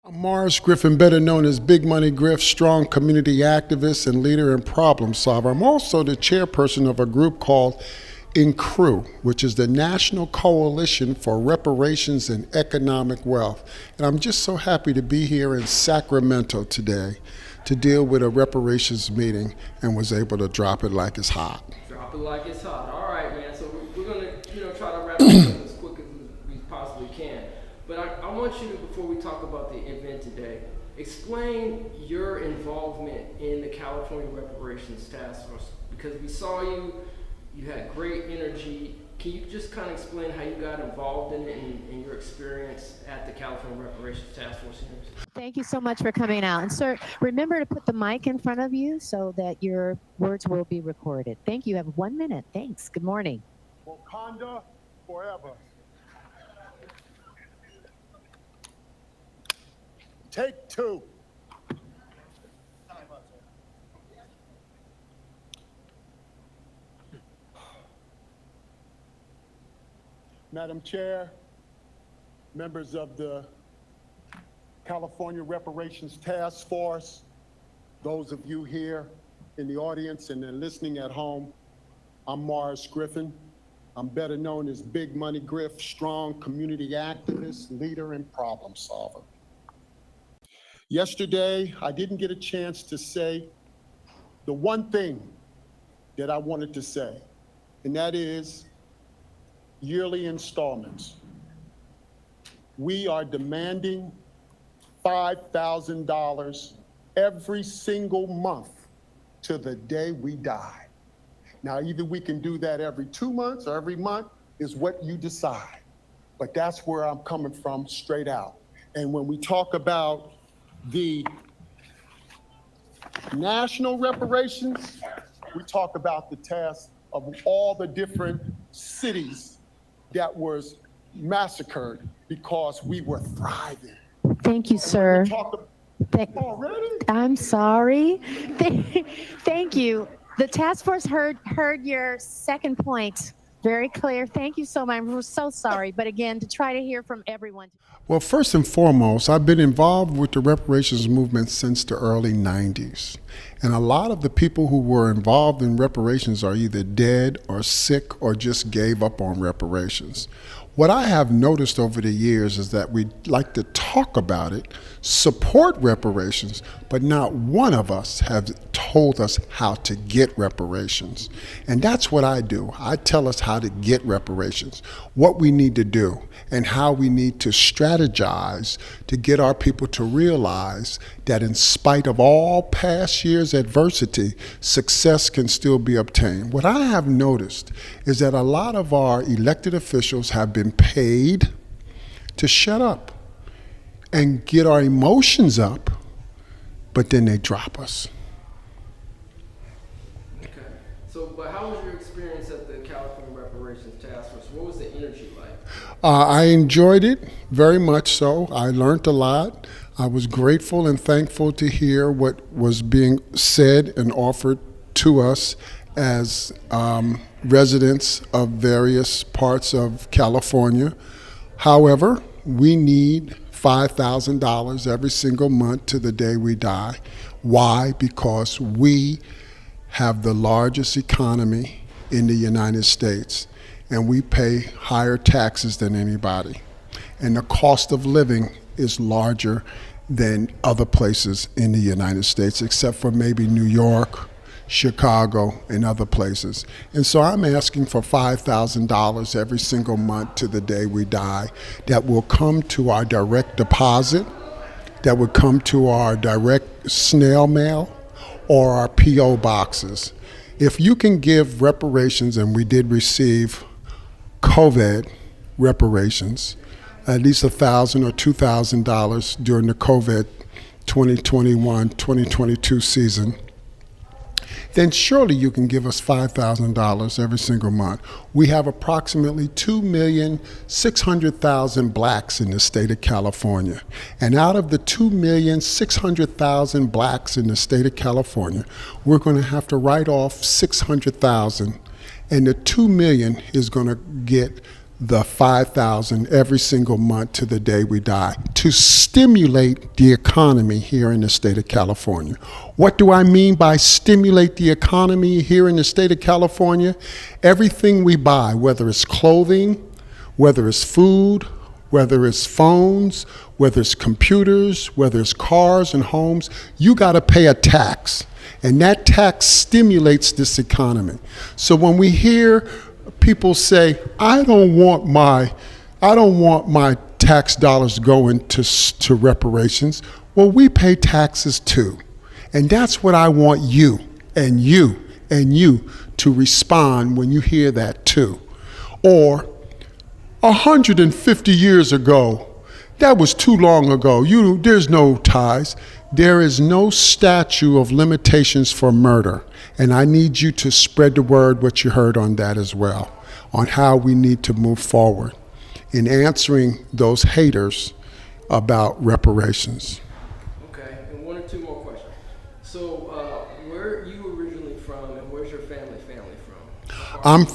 I'm Morris Griffin, better known as Big Money Griff, strong community activist and leader and problem solver. I'm also the chairperson of a group called INCREW, which is the National Coalition for Reparations and Economic Wealth. And I'm just so happy to be here in Sacramento today to deal with a reparations meeting and was able to drop it like it's hot. Drop it like it's hot. All right, man. So we're going to try to wrap this up as quick as we possibly can. But I want you to, before we talk about the event today, explain your involvement in the California Reparations Task Force, because we saw you had great energy. Can you just kind of explain how you got involved in it and your experience at the California Reparations Task Force hearings? Thank you so much for coming out. And sir, remember to put the mic in front of you so that your words will be recorded. Thank you. You have 1 minute. Thanks. Good morning. Wakanda forever. Take two. Madam Chair, members of the California Reparations Task Force, those of you here in the audience and then listening at home, I'm Morris Griffin. I'm better known as Big Money Griff, strong community activist, leader, and problem solver. Yesterday, I didn't get a chance to say the one thing that I wanted to say, and that is yearly installments. We are demanding $5,000 every single month to the day we die. Now, either we can do that every 2 months or every month is what you decide. But that's where I'm coming from straight out. And when we talk about the national reparations, we talk about the task of all the different cities that was massacred because we were thriving. Thank you, sir. Already? I'm sorry. Thank you. The task force heard your second point very clear. Thank you so much. We're so sorry. But again, to try to hear from everyone. Well, first and foremost, I've been involved with the reparations movement since the early 90s. And a lot of the people who were involved in reparations are either dead or sick or just gave up on reparations. What I have noticed over the years is that we like to talk about it, support reparations, but not one of us have told us how to get reparations. And that's what I do. I tell us how to get reparations, what we need to do, and how we need to strategize to get our people to realize that in spite of all past years' adversity, success can still be obtained. What I have noticed is that a lot of our elected officials have been paid to shut up and get our emotions up, but then they drop us. Okay. So, but how was your experience at the California Reparations Task Force? What was the energy like? I enjoyed it very much so. I learned a lot. I was grateful and thankful to hear what was being said and offered to us as residents of various parts of California. However, we need $5,000 every single month to the day we die. Why? Because we have the largest economy in the United States, and we pay higher taxes than anybody. And the cost of living is larger than other places in the United States, except for maybe New York, Chicago, and other places. And so I'm asking for $5,000 every single month to the day we die that will come to our direct deposit, that would come to our direct snail mail or our P.O. boxes. If you can give reparations, and we did receive COVID reparations, at least $1,000 or $2,000 during the COVID 2021-2022 season, then surely you can give us $5,000 every single month. We have approximately 2,600,000 blacks in the state of California. And out of the 2,600,000 blacks in the state of California, we're going to have to write off 600,000, and the 2 million is going to get the 5,000 every single month to the day we die to stimulate the economy here in the state of California. What do I mean by stimulate the economy here in the state of California? Everything we buy, whether it's clothing, whether it's food, whether it's phones, whether it's computers, whether it's cars and homes, you got to pay a tax. And that tax stimulates this economy. So when we hear people say, I don't want my tax dollars going to reparations. Well, we pay taxes too. And that's what I want you and you and you to respond when you hear that too. Or 150 years ago, that was too long ago. There's no ties. There is no statute of limitations for murder. And I need you to spread the word, what you heard on that as well, on how we need to move forward in answering those haters about reparations. Okay, and one or two more questions. So, where are you originally from, and where's your family from? I'm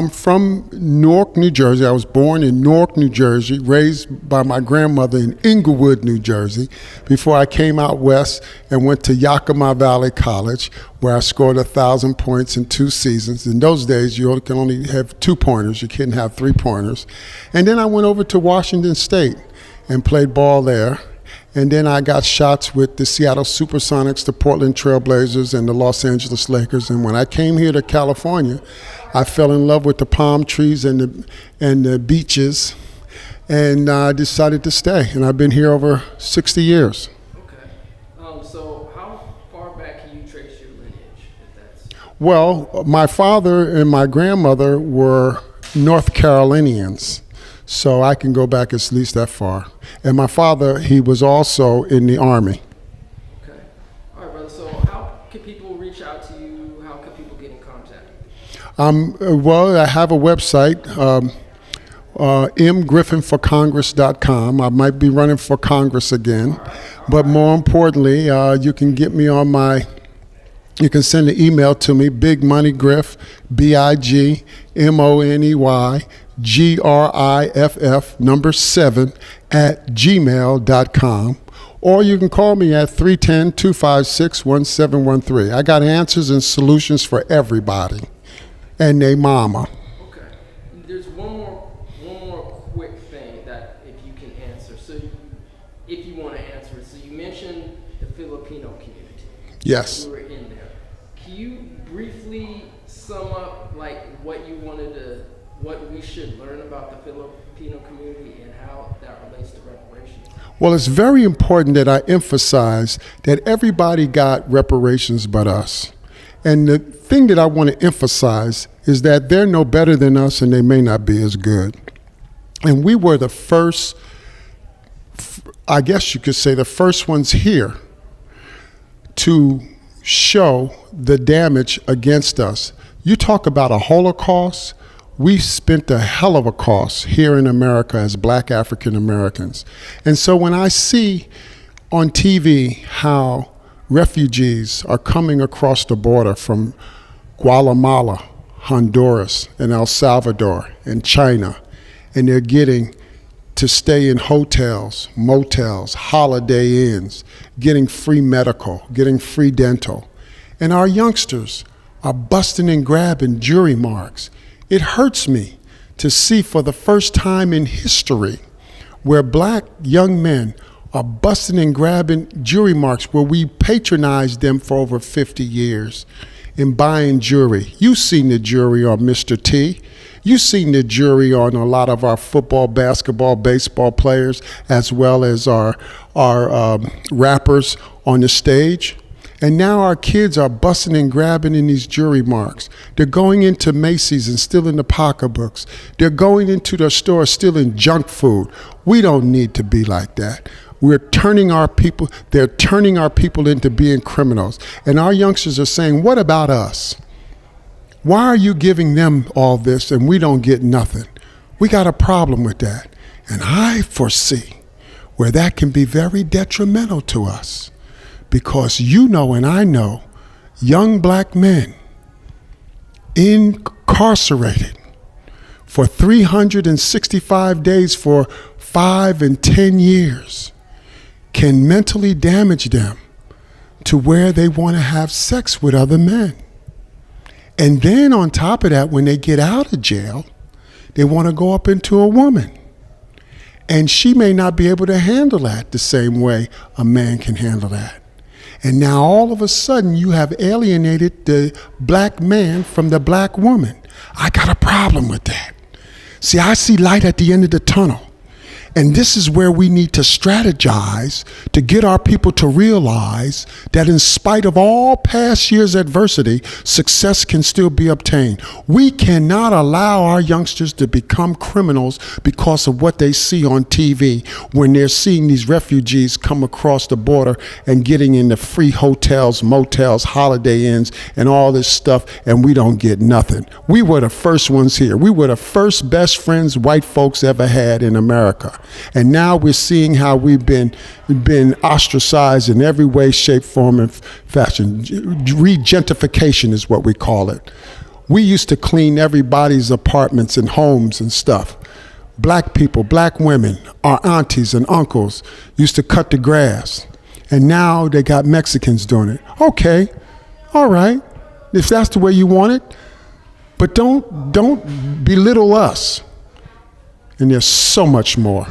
from Newark, New Jersey. I was born in Newark, New Jersey, raised by my grandmother in Inglewood, New Jersey, before I came out west and went to Yakima Valley College, where I scored 1,000 points in 2 seasons. In those days, you can only have 2-pointers. You couldn't have 3-pointers. And then I went over to Washington State and played ball there. And then I got shots with the Seattle Supersonics, the Portland Trailblazers, and the Los Angeles Lakers. And when I came here to California, I fell in love with the palm trees and the beaches, and I decided to stay. And I've been here over 60 years. Okay. So how far back can you trace your lineage, if that's... Well, my father and my grandmother were North Carolinians, so I can go back at least that far. And my father, he was also in the Army. Okay. All right, brother. So how can people reach out to you? How can people get in contact with you? Well, I have a website, mgriffinforcongress.com. I might be running for Congress again. But more importantly, you can get me on you can send an email to me, Big Money Griff, BIGMONEY, GRIFF 7 @gmail.com, or you can call me at 310-256-1713. I got answers and solutions for everybody and their mama. Okay. There's one more quick thing that if you can answer. So if you want to answer it. So you mentioned the Filipino community. Yes. You were in there. Can you briefly sum up like what we should learn about the Filipino community and how that relates to reparations? Well, it's very important that I emphasize that everybody got reparations but us. And the thing that I want to emphasize is that they're no better than us and they may not be as good. And we were the first, I guess you could say the first ones here to show the damage against us. You talk about a Holocaust. We spent a hell of a cost here in America as Black African Americans. And so when I see on TV how refugees are coming across the border from Guatemala, Honduras, and El Salvador, and China, and they're getting to stay in hotels, motels, Holiday Inns, getting free medical, getting free dental. And our youngsters are busting and grabbing jury marks. It hurts me to see for the first time in history where Black young men are busting and grabbing jury marks where we patronized them for over 50 years in buying jewelry. You've seen the jewelry on Mr. T. You've seen the jewelry on a lot of our football, basketball, baseball players, as well as our rappers on the stage. And now our kids are busting and grabbing in these jewelry marks. They're going into Macy's and stealing the pocketbooks. They're going into the store stealing junk food. We don't need to be like that. They're turning our people into being criminals. And our youngsters are saying, what about us? Why are you giving them all this and we don't get nothing? We got a problem with that. And I foresee where that can be very detrimental to us. Because you know and I know young Black men incarcerated for 365 days for 5 and 10 years can mentally damage them to where they want to have sex with other men. And then on top of that, when they get out of jail, they want to go up into a woman. And she may not be able to handle that the same way a man can handle that. And now all of a sudden you have alienated the black man from the black woman. I got a problem with that. See, I see light at the end of the tunnel. And this is where we need to strategize to get our people to realize that in spite of all past years' adversity, success can still be obtained. We cannot allow our youngsters to become criminals because of what they see on TV when they're seeing these refugees come across the border and getting into free hotels, motels, Holiday Inns, and all this stuff, and we don't get nothing. We were the first ones here. We were the first best friends white folks ever had in America. And now we're seeing how we've been ostracized in every way, shape, form, and fashion. Regentification is what we call it. We used to clean everybody's apartments and homes and stuff. Black people, black women, our aunties and uncles used to cut the grass. And now they got Mexicans doing it. Okay, all right, if that's the way you want it. But don't belittle us. And there's so much more.